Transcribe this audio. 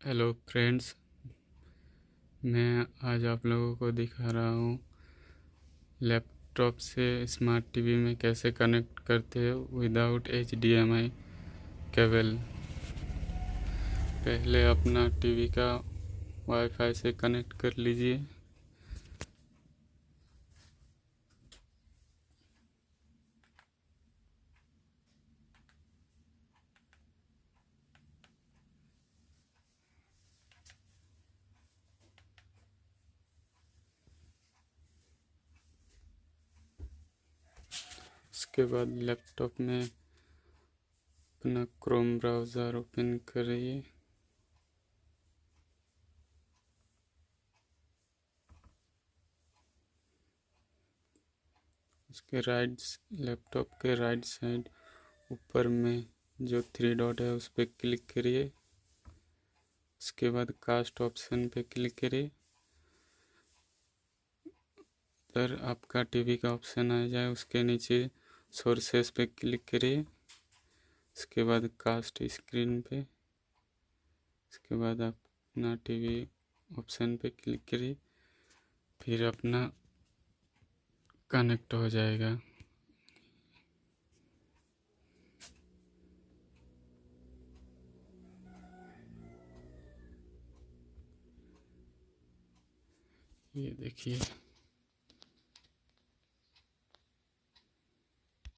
Hello friends, मैं आज आप लोगों को दिखा रहा हूँ लैपटॉप से स्मार्ट टीवी में कैसे कनेक्ट करते हैं विदाउट HDMI केबल। पहले अपना टीवी का वाईफाई से कनेक्ट कर लीजिए। उसके बाद लैपटॉप में अपना क्रोम ब्राउज़र ओपन करिए। उसके लैपटॉप के राइट साइड ऊपर में जो 3 डॉट है उस पर क्लिक करिए। उसके बाद कास्ट ऑप्शन पे क्लिक करिए। इधर आपका टीवी का ऑप्शन आ जाए, उसके नीचे सोर्सेस पे क्लिक करिए। उसके बाद कास्ट स्क्रीन पे, उसके बाद अपना टीवी ऑप्शन पे क्लिक करिए, फिर अपना कनेक्ट हो जाएगा। ये देखिए।